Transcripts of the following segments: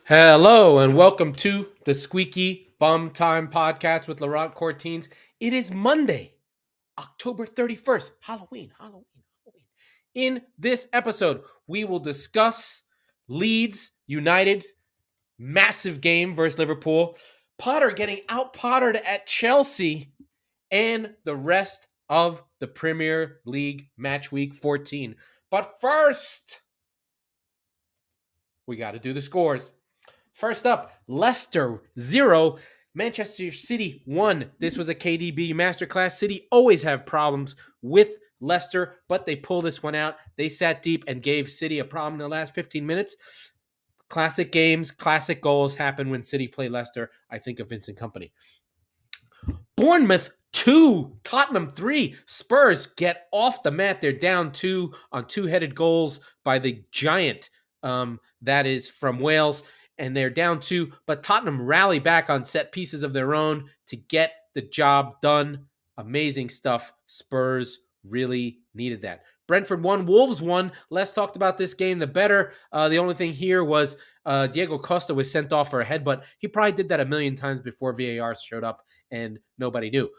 Hello and welcome to the Squeaky Bum Time Podcast with Laurent Cortines. It is Monday, October 31st, Halloween. In this episode, we will discuss Leeds United massive game versus Liverpool, Potter getting out Pottered at Chelsea, and the rest of the Premier League match week 14. But first, we got to do the scores. First up, Leicester 0, Manchester City 1. This was a KDB masterclass. City always have problems with Leicester, but they pull this one out. They sat deep and gave City a problem in the last 15 minutes. Classic games, classic goals happen when City play Leicester. I think of Vincent Kompany. Bournemouth 2, Tottenham 3. Spurs get off the mat. They're down 2 on two-headed goals by the giant that is from Wales. And they're down 2, but Tottenham rally back on set pieces of their own to get the job done. Amazing stuff. Spurs really needed that. Brentford 1, Wolves 1. Less talked about this game, the better. The only thing here was Diego Costa was sent off for a headbutt. He probably did that a million times before VAR showed up, and nobody knew.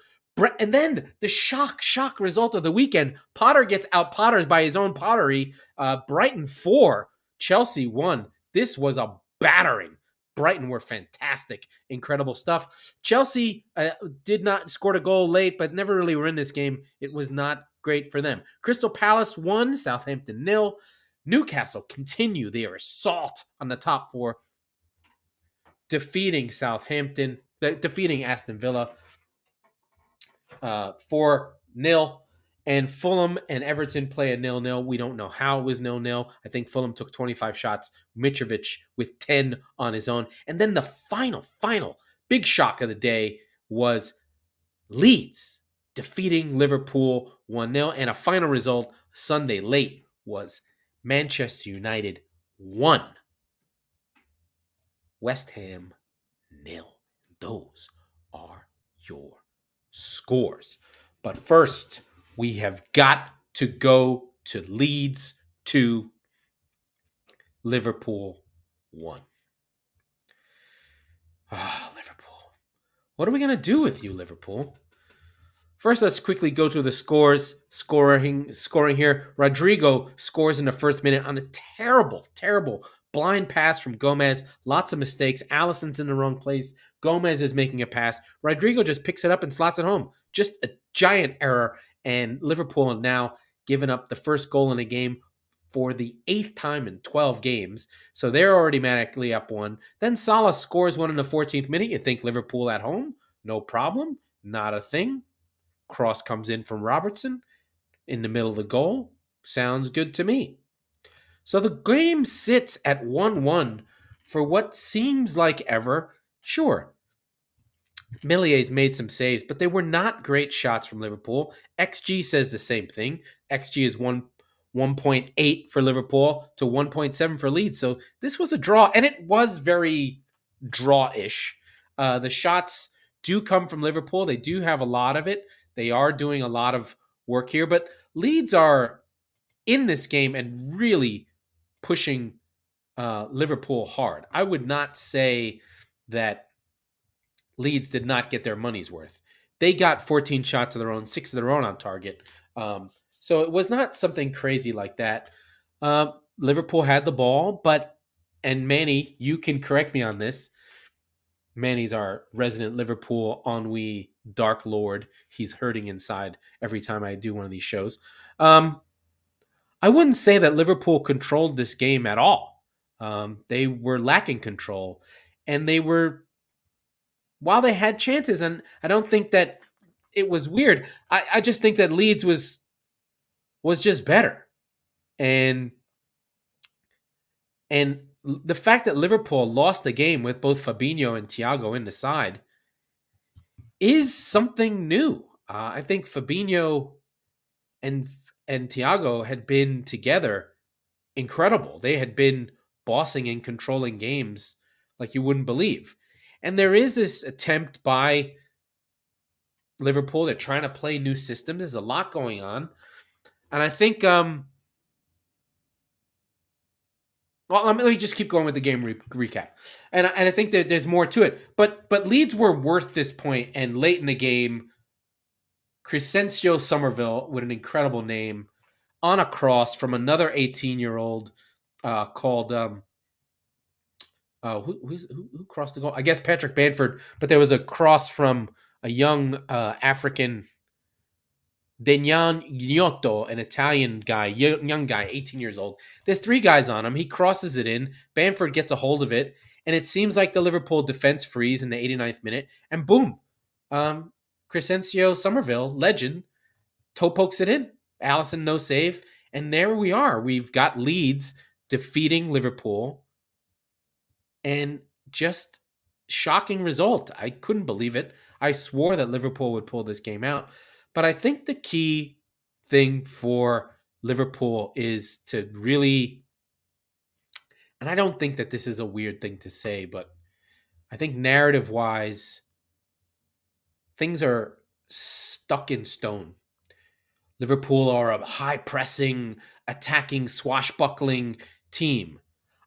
And then the shock result of the weekend. Potter gets out Potters by his own pottery. Brighton 4, Chelsea 1. This was a battering. Brighton were fantastic. Incredible stuff. Chelsea did not score a goal late, but never really were in this game. It was not great for them. Crystal Palace 1, Southampton 0. Newcastle continue their assault on the top 4, defeating Aston Villa 4-0. And Fulham and Everton play a 0-0. We don't know how it was 0-0. I think Fulham took 25 shots. Mitrovic with 10 on his own. And then the final big shock of the day was Leeds defeating Liverpool 1-0. And a final result Sunday late was Manchester United 1, West Ham 0. Those are your scores. But first, we have got to go to Leeds 2, Liverpool 1. Liverpool. What are we going to do with you, Liverpool? First, let's quickly go to the scoring here. Rodrigo scores in the first minute on a terrible blind pass from Gomez. Lots of mistakes. Alisson's in the wrong place. Gomez is making a pass. Rodrigo just picks it up and slots it home. Just a giant error. And Liverpool have now given up the first goal in a game for the 8th time in 12 games. So they're already automatically up 1. Then Salah scores one in the 14th minute. You think Liverpool at home? No problem. Not a thing. Cross comes in from Robertson in the middle of the goal. Sounds good to me. So the game sits at 1-1 for what seems like ever. Sure, Millier's made some saves, but they were not great shots from Liverpool. XG says the same thing. XG is 1.8 for Liverpool to 1.7 for Leeds. So this was a draw, and it was very draw-ish. The shots do come from Liverpool. They do have a lot of it. They are doing a lot of work here, but Leeds are in this game and really pushing Liverpool hard. I would not say that Leeds did not get their money's worth. They got 14 shots of their own, 6 of their own on target. So it was not something crazy like that. Liverpool had the ball, and Manny, you can correct me on this. Manny's our resident Liverpool ennui dark lord. He's hurting inside every time I do one of these shows. I wouldn't say that Liverpool controlled this game at all. They were lacking control, and they were, while they had chances, and I don't think that it was weird. I just think that Leeds was just better. And the fact that Liverpool lost the game with both Fabinho and Thiago in the side is something new. I think Fabinho and Thiago had been together incredible. They had been bossing and controlling games like you wouldn't believe. And there is this attempt by Liverpool. They're trying to play new systems. There's a lot going on. And I think Well, let me just keep going with the game recap, and I think that there's more to it. But Leeds were worth this point, and late in the game, Crescencio Somerville with an incredible name on a cross from another 18-year-old called who crossed the goal? I guess Patrick Bamford, but there was a cross from a young African Degnan Gnotto, an Italian guy, young guy, 18 years old. There's three guys on him. He crosses it in. Bamford gets a hold of it, and it seems like the Liverpool defense frees in the 89th minute, and boom, Crescencio Somerville, legend, toe pokes it in. Allison no save, and there we are. We've got Leeds defeating Liverpool, and just shocking result. I couldn't believe it. I swore that Liverpool would pull this game out. But I think the key thing for Liverpool is to really, and I don't think that this is a weird thing to say, but I think narrative wise, things are stuck in stone. Liverpool are a high pressing, attacking, swashbuckling team.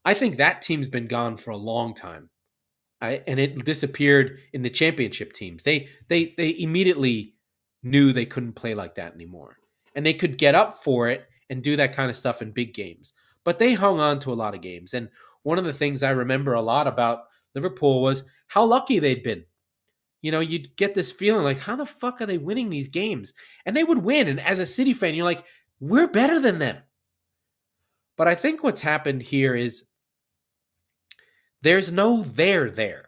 I think that team's been gone for a long time. And it disappeared in the championship teams. They immediately knew they couldn't play like that anymore. And they could get up for it and do that kind of stuff in big games. But they hung on to a lot of games. And one of the things I remember a lot about Liverpool was how lucky they'd been. You know, you'd get this feeling like, how the fuck are they winning these games? And they would win. And as a City fan, you're like, we're better than them. But I think what's happened here is there's no there.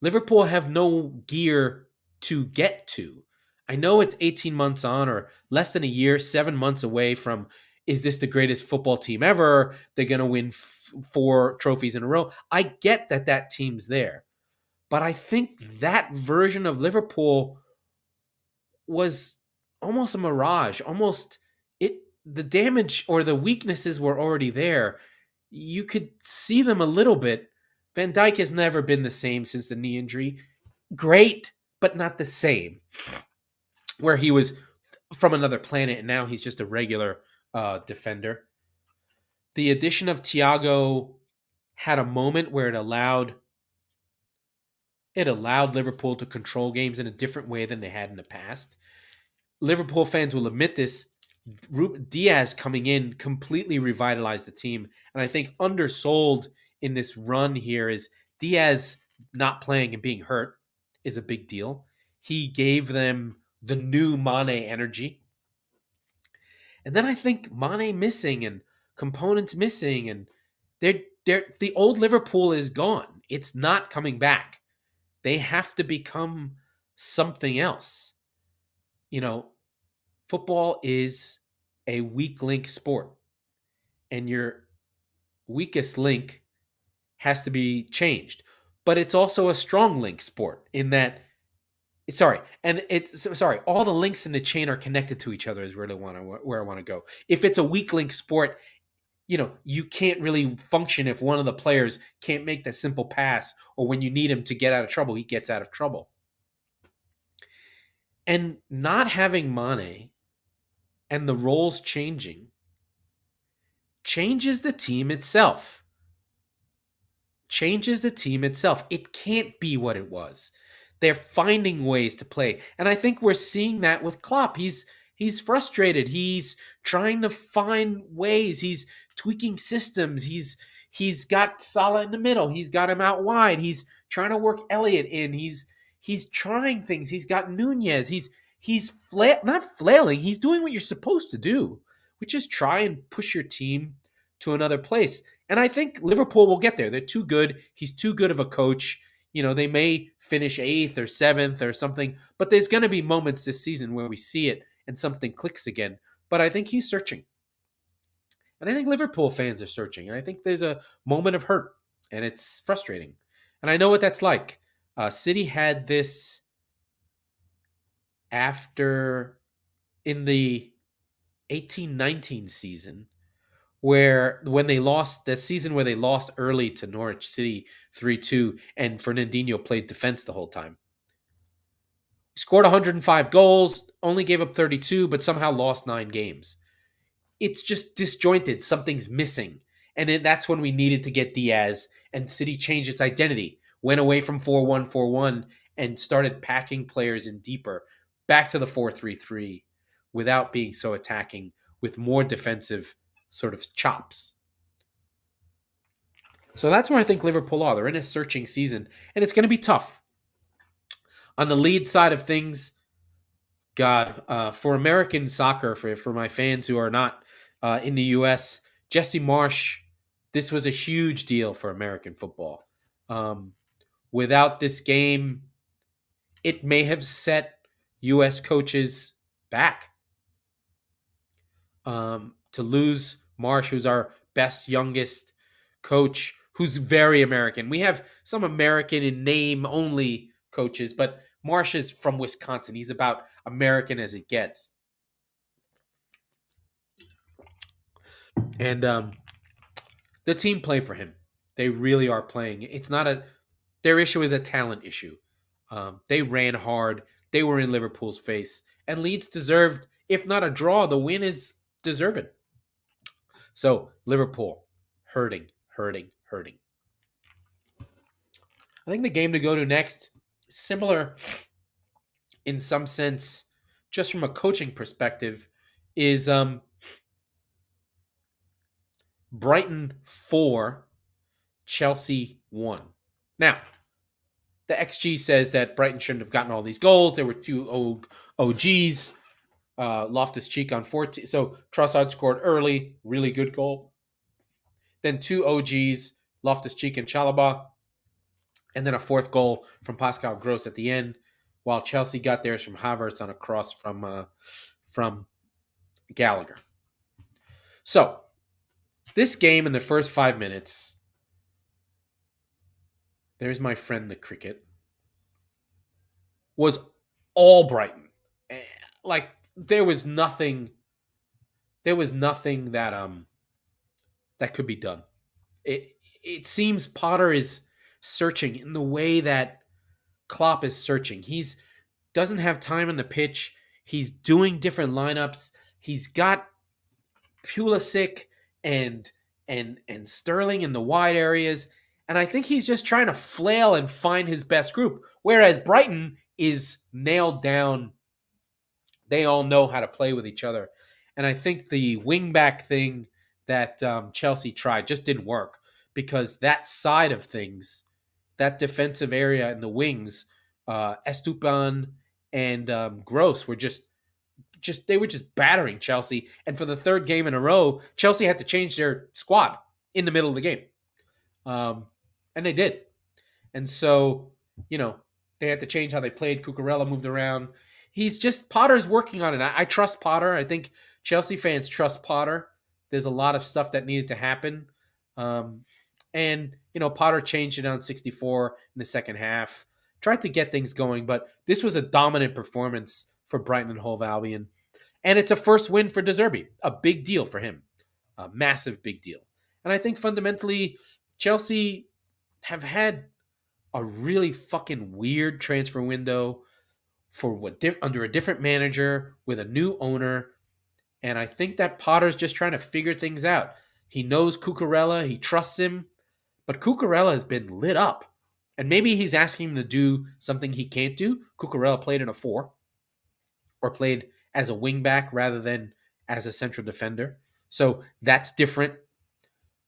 Liverpool have no gear to get to. I know it's 18 months on or less than a year, 7 months away from, is this the greatest football team ever? They're going to win 4 trophies in a row. I get that team's there. But I think that version of Liverpool was almost a mirage. The damage or the weaknesses were already there. You could see them a little bit. Van Dijk has never been the same since the knee injury. Great, but not the same. Where he was from another planet and now he's just a regular defender. The addition of Thiago had a moment where it allowed Liverpool to control games in a different way than they had in the past. Liverpool fans will admit this. Diaz coming in completely revitalized the team. And I think undersold in this run here is Diaz not playing and being hurt is a big deal. He gave them the new Mane energy. And then I think Mane missing and components missing, and the old Liverpool is gone. It's not coming back. They have to become something else. You know, football is a weak link sport, and your weakest link has to be changed. But it's also a strong link sport in that, all the links in the chain are connected to each other is really where I want to go. If it's a weak link sport, you know, you can't really function if one of the players can't make the simple pass, or when you need him to get out of trouble, he gets out of trouble. And not having Mane and the roles changing changes the team itself. It can't be what it was. They're finding ways to play. And I think we're seeing that with Klopp. He's frustrated. He's trying to find ways. He's tweaking systems. He's got Salah in the middle. He's got him out wide. He's trying to work Elliott in. He's trying things. He's got Nunez. He's not flailing. He's doing what you're supposed to do, which is try and push your team to another place. And I think Liverpool will get there. They're too good. He's too good of a coach. You know, they may finish 8th or 7th or something, but there's going to be moments this season where we see it and something clicks again. But I think he's searching. And I think Liverpool fans are searching. And I think there's a moment of hurt, and it's frustrating. And I know what that's like. City had this in the 18-19 season, when they lost early to Norwich City 3-2, and Fernandinho played defense the whole time. He scored 105 goals, only gave up 32, but somehow lost 9 games. It's just disjointed. Something's missing. And that's when we needed to get Diaz, and City changed its identity, went away from 4-1-4-1 and started packing players in deeper, back to the 4-3-3 without being so attacking, with more defensive sort of chops. So that's where I think Liverpool are. They're in a searching season, and it's going to be tough. On the Leeds side of things, God, for American soccer, for my fans who are not in the U.S., Jesse Marsh, this was a huge deal for American football. Without this game, it may have set U.S. coaches back. To lose Marsh, who's our best, youngest coach, who's very American. We have some American in name only coaches, but Marsh is from Wisconsin. He's about American as it gets. And the team play for him. They really are playing. It's not their issue is a talent issue. They ran hard. They were in Liverpool's face. And Leeds deserved, if not a draw, the win is deserved. So Liverpool, hurting. I think the game to go to next, similar in some sense, just from a coaching perspective, is Brighton 4, Chelsea 1. Now, the XG says that Brighton shouldn't have gotten all these goals. There were two OGs, Loftus-Cheek on 14. So Trossard scored early, really good goal. Then two OGs, Loftus-Cheek and Chalobah. And then a fourth goal from Pascal Gross at the end, while Chelsea got theirs from Havertz on a cross from Gallagher. So, this game in the first 5 minutes, there's my friend the cricket, was all Brighton. Like, there was nothing that that could be done. It seems Potter is searching in the way that Klopp is searching. He's doesn't have time on the pitch. He's doing different lineups. He's got Pulisic and Sterling in the wide areas, and I think he's just trying to flail and find his best group. Whereas Brighton is nailed down. They all know how to play with each other, and I think the wingback thing that Chelsea tried just didn't work, because that side of things, that defensive area in the wings, Estupiñán and Gross were just battering Chelsea. And for the third game in a row, Chelsea had to change their squad in the middle of the game. And they did. And so, they had to change how they played. Cucurella moved around. Potter's working on it. I trust Potter. I think Chelsea fans trust Potter. There's a lot of stuff that needed to happen. And Potter changed it on 64 in the second half. Tried to get things going, but this was a dominant performance for Brighton and Hove Albion. And it's a first win for De Zerbi. A big deal for him. A massive big deal. And I think fundamentally, Chelsea have had a really fucking weird transfer window under a different manager with a new owner. And I think that Potter's just trying to figure things out. He knows Cucurella. He trusts him. But Cucurella has been lit up. And maybe he's asking him to do something he can't do. Cucurella played in a 4. Or played as a wingback rather than as a central defender. So that's different.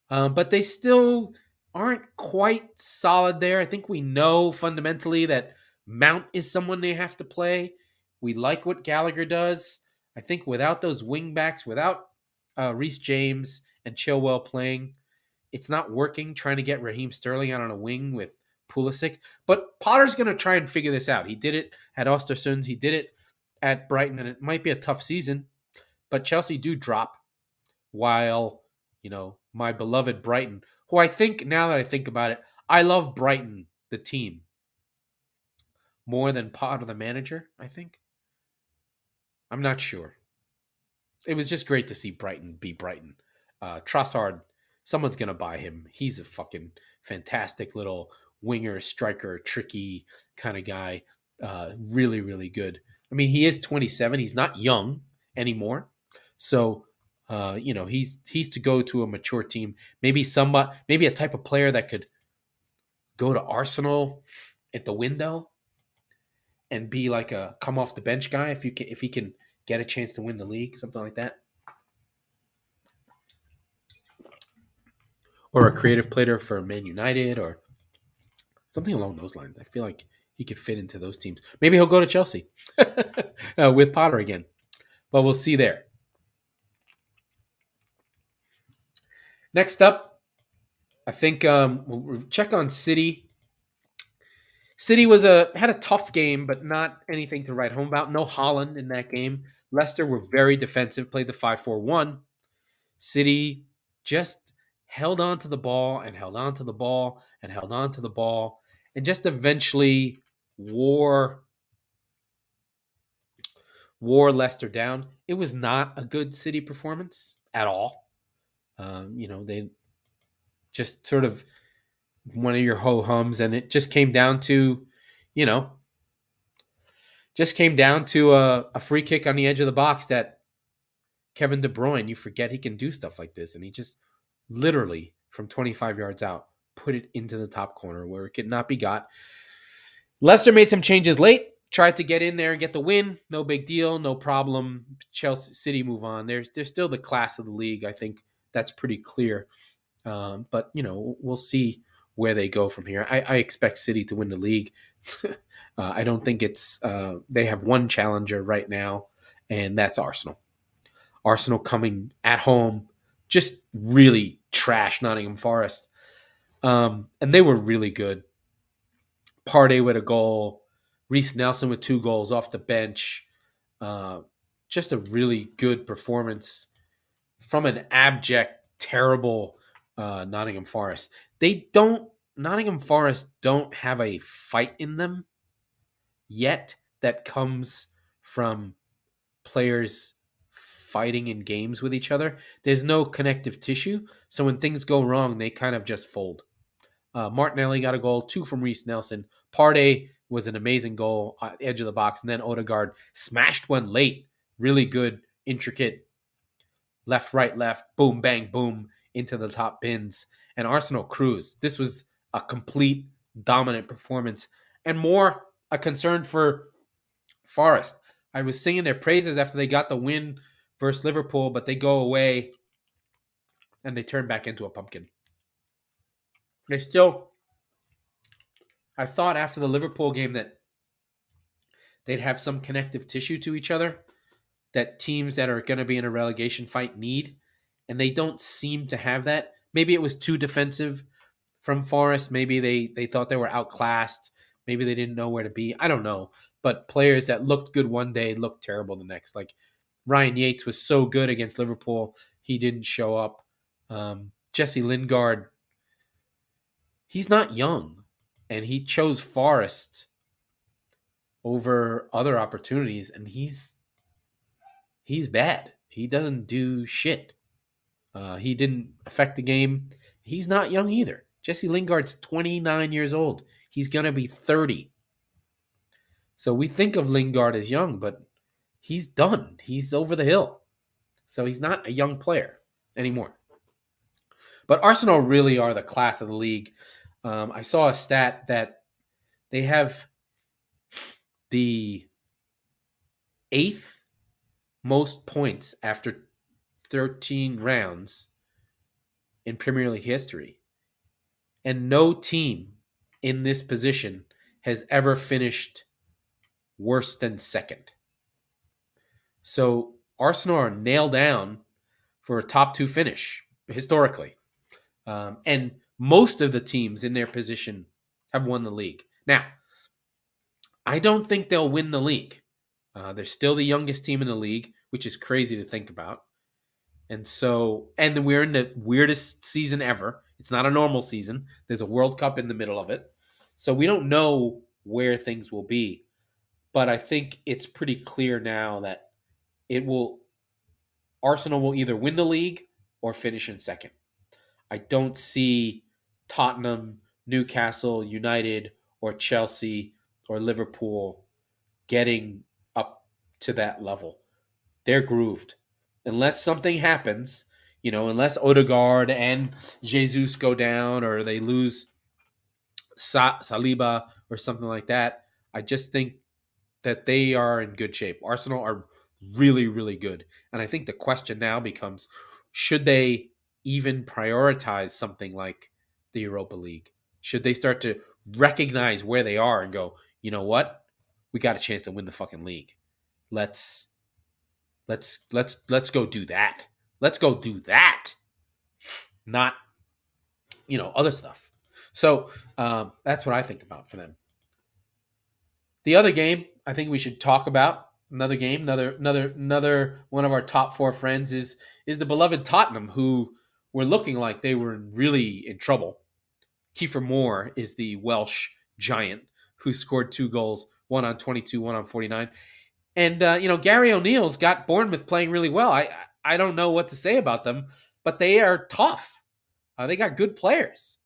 But they still aren't quite solid there. I think we know fundamentally that Mount is someone they have to play. We like what Gallagher does. I think without those wingbacks, without Reece James and Chilwell playing, it's not working trying to get Raheem Sterling out on a wing with Pulisic. But Potter's going to try and figure this out. He did it at Östersund. He did it at Brighton, and it might be a tough season. But Chelsea do drop while, my beloved Brighton, who I think, now that I think about it, I love Brighton, the team, more than Potter, the manager, I think. I'm not sure. It was just great to see Brighton be Brighton. Trossard, someone's going to buy him. He's a fucking fantastic little winger, striker, tricky kind of guy. Really, really good. I mean, he is 27. He's not young anymore. So He's to go to a mature team. Maybe a type of player that could go to Arsenal at the window and be like a come off the bench guy if he can get a chance to win the league, something like that. Or a creative player for Man United or something along those lines. I feel like he could fit into those teams. Maybe he'll go to Chelsea with Potter again, but we'll see there. Next up, I think we'll check on City. City had a tough game, but not anything to write home about. No Haaland in that game. Leicester were very defensive, played the 5-4-1. City just held on to the ball and held on to the ball and held on to the ball and just eventually wore Leicester down. It was not a good City performance at all. They just sort of one of your ho-hums, and it just came down to, a free kick on the edge of the box that Kevin De Bruyne, you forget he can do stuff like this, and he just literally from 25 yards out put it into the top corner where it could not be got. Leicester made some changes late, tried to get in there and get the win. No big deal, no problem. Chelsea City move on. They're still the class of the league. I think that's pretty clear. But we'll see where they go from here. I expect City to win the league. I don't think it's they have one challenger right now, and that's Arsenal. Arsenal coming at home, just really trash Nottingham Forest. And they were really good. Partey with a goal, Reece Nelson with 2 goals off the bench. Just a really good performance from an abject, terrible Nottingham Forest. Nottingham Forest don't have a fight in them yet that comes from players fighting in games with each other. There's no connective tissue, so when things go wrong, they kind of just fold. Martinelli got a goal, 2 from Reece Nelson. Partey was an amazing goal at the edge of the box, and then Odegaard smashed one late. Really good, intricate left, right, left, boom, bang, boom, into the top bins. And Arsenal cruised. This was a complete dominant performance and more a concern for Forest. I was singing their praises after they got the win versus Liverpool, but they go away and they turn back into a pumpkin. I thought after the Liverpool game that they'd have some connective tissue to each other that teams that are going to be in a relegation fight need, and they don't seem to have that. Maybe it was too defensive from Forest. Maybe they thought they were outclassed. Maybe they didn't know where to be. I don't know. But players that looked good one day looked terrible the next. Like Ryan Yates was so good against Liverpool. He didn't show up. Jesse Lingard, he's not young, and he chose Forest over other opportunities, and he's bad. He doesn't do shit. He didn't affect the game. He's not young either. Jesse Lingard's 29 years old. He's going to be 30. So we think of Lingard as young, but he's done. He's over the hill. So he's not a young player anymore. But Arsenal really are the class of the league. I saw a stat that they have the 8th most points after 13 rounds in Premier League history. And no team in this position has ever finished worse than second. So Arsenal are nailed down for a top 2 finish historically. And most of the teams in their position have won the league. Now, I don't think they'll win the league. They're still the youngest team in the league, which is crazy to think about. And we're in the weirdest season ever. It's not a normal season. There's a World Cup in the middle of it. So we don't know where things will be. But I think it's pretty clear now that Arsenal will either win the league or finish in second. I don't see Tottenham, Newcastle, United, or Chelsea, or Liverpool getting up to that level. They're grooved. unless something happens, unless Odegaard and Jesus go down or they lose Saliba or something like that, I just think that they are in good shape. Arsenal are really, really good. And I think the question now becomes, should they even prioritize something like the Europa League? Should they start to recognize where they are and go, you know what? We got a chance to win the fucking league. Let's let's go do that. Let's go do that. Not, other stuff. So that's what I think about for them. The other game I think we should talk about, another game, another one of our top four friends is the beloved Tottenham, who were looking like they were really in trouble. Kiefer Moore is the Welsh giant who scored 2 goals, one on 22, one on 49. And Gary O'Neill's got Bournemouth playing really well. I don't know what to say about them, but they are tough. They got good players,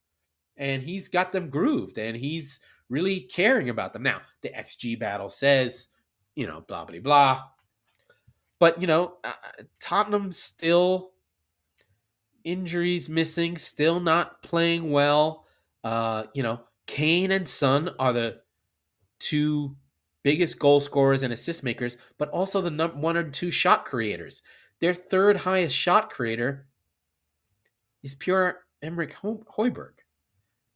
and he's got them grooved, and he's really caring about them. Now, the XG battle says, blah, blah, blah. But, Tottenham still injuries missing, still not playing well. Kane and Son are the 2 biggest goal scorers and assist makers, but also the 1 or 2 shot creators. Their 3rd highest shot creator is Pierre-Emerick Højbjerg.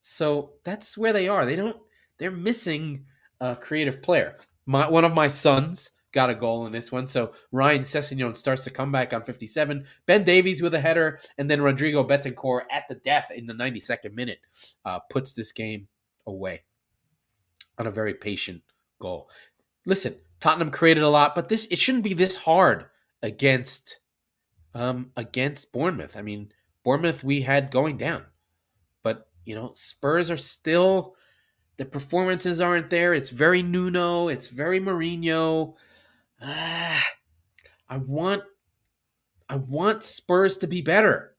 So that's where they are. They're missing a creative player. One of my sons got a goal in this one. So Ryan Sessegnon starts to come back on 57. Ben Davies with a header, and then Rodrigo Betancourt at the death in the 92nd minute puts this game away on a very patient goal. Listen, Tottenham created a lot, but it shouldn't be this hard against Bournemouth. I mean, Bournemouth we had going down. But, Spurs are still, the performances aren't there. It's very Nuno. It's very Mourinho. I want Spurs to be better.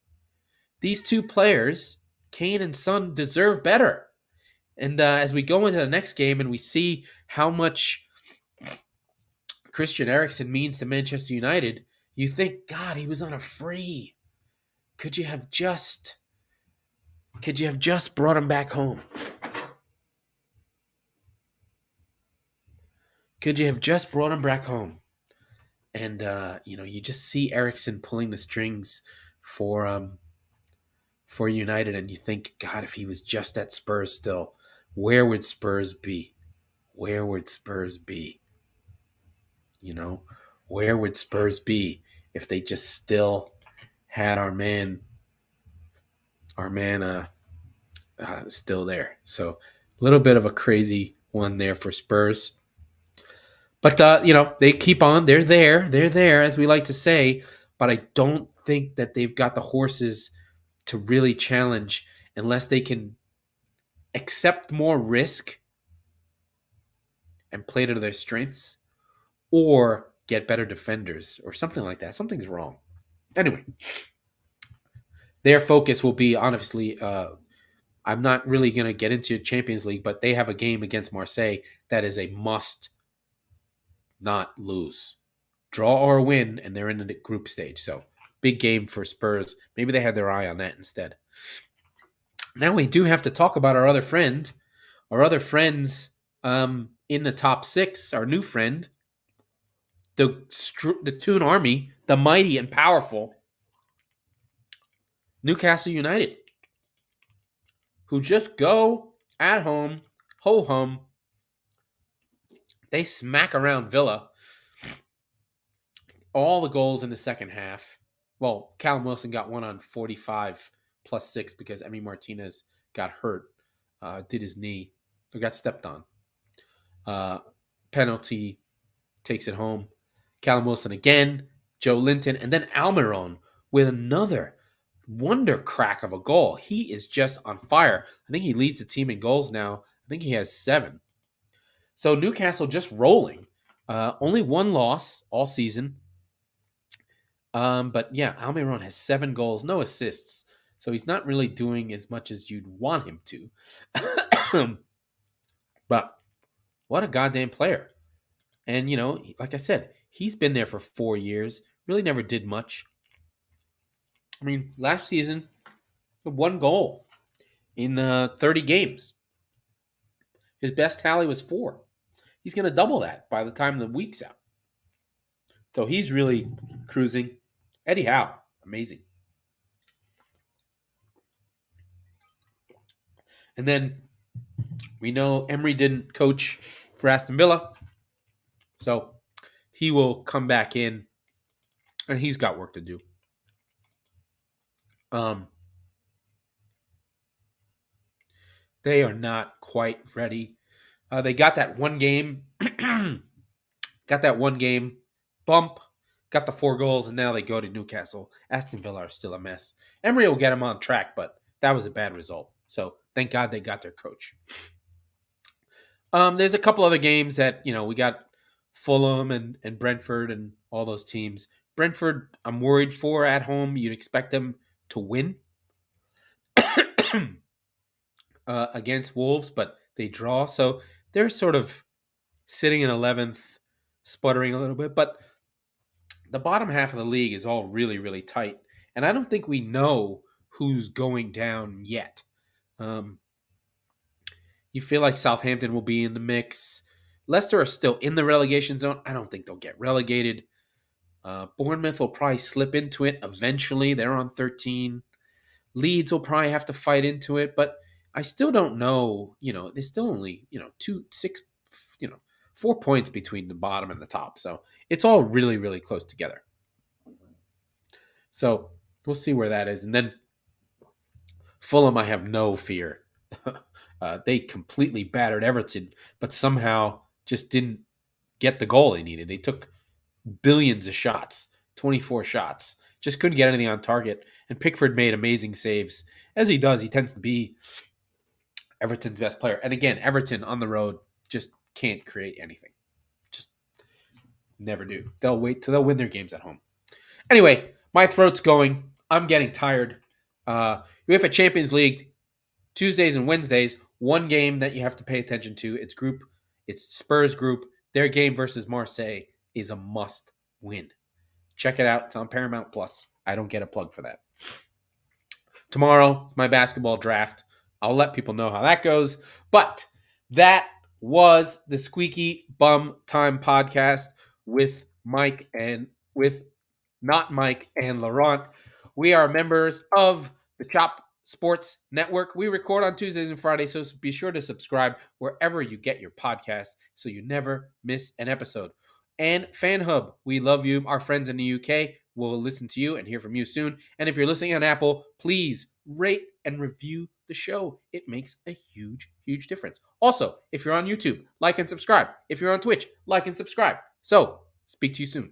These 2 players, Kane and Son, deserve better. And as we go into the next game and we see how much Christian Eriksen means to Manchester United, you think, God, he was on a free. Could you have just brought him back home? Could you have just brought him back home? And you just see Eriksen pulling the strings for United, and you think, God, if he was just at Spurs still, where would Spurs be? Where would Spurs be? Where would Spurs be if they just still had our man still there? So a little bit of a crazy one there for Spurs. But, they keep on. They're there, as we like to say. But I don't think that they've got the horses to really challenge unless they can accept more risk and play to their strengths or get better defenders or something like that. Something's wrong. Anyway, their focus will be, honestly, I'm not really going to get into Champions League, but they have a game against Marseille that is a must not lose. Draw or win, and they're in the group stage. So, big game for Spurs. Maybe they had their eye on that instead. Now we do have to talk about our other friends in the top 6, our new friend, the Toon Army, the mighty and powerful Newcastle United, who just go at home, ho-hum. They smack around Villa. All the goals in the second half. Well, Callum Wilson got one on 45 plus 6 because Emi Martinez got hurt, did his knee, or got stepped on. Penalty takes it home. Callum Wilson again, Joe Linton, and then Almiron with another wonder crack of a goal. He is just on fire. I think he leads the team in goals now. I think he has 7. So Newcastle just rolling. Only 1 loss all season. But yeah, Almiron has 7 goals, no assists. So he's not really doing as much as you'd want him to. But what a goddamn player. And, like I said, he's been there for 4 years, Really never did much. I mean, last season, 1 goal in 30 games. His best tally was 4. He's going to double that by the time the week's out. So he's really cruising. Eddie Howe, amazing. And then we know Emery didn't coach for Aston Villa. So he will come back in, and he's got work to do. They are not quite ready. They got that one game, bump, got the 4 goals, and now they go to Newcastle. Aston Villa are still a mess. Emery will get them on track, but that was a bad result. So thank God they got their coach. There's a couple other games that, we got Fulham and Brentford and all those teams. Brentford, I'm worried for at home. You'd expect them to win against Wolves, but they draw. So they're sort of sitting in 11th, sputtering a little bit. But the bottom half of the league is all really, really tight. And I don't think we know who's going down yet. You feel like Southampton will be in the mix. Leicester are still in the relegation zone. I don't think they'll get relegated. Bournemouth will probably slip into it eventually. They're on 13. Leeds will probably have to fight into it, but I still don't know. There's still only 4 points between the bottom and the top, so it's all really, really close together. So we'll see where that is, and then Fulham, I have no fear. They completely battered Everton, but somehow just didn't get the goal they needed. They took billions of shots, 24 shots, just couldn't get anything on target. And Pickford made amazing saves. As he does, he tends to be Everton's best player. And again, Everton on the road just can't create anything. Just never do. They'll wait till they'll win their games at home. Anyway, my throat's going. I'm getting tired. We have a Champions League Tuesdays and Wednesdays. One game that you have to pay attention to. It's Spurs group. Their game versus Marseille is a must win. Check it out. It's on Paramount Plus. I don't get a plug for that. Tomorrow, it's my basketball draft. I'll let people know how that goes. But that was the Squeaky Bum Time Podcast with Mike and with not Mike and Laurent. We are members of the Chop Sports Network. We record on Tuesdays and Fridays, so be sure to subscribe wherever you get your podcasts so you never miss an episode. And FanHub, we love you. Our friends in the UK will listen to you and hear from you soon. And if you're listening on Apple, please rate and review the show. It makes a huge, huge difference. Also, if you're on YouTube, like and subscribe. If you're on Twitch, like and subscribe. So, speak to you soon.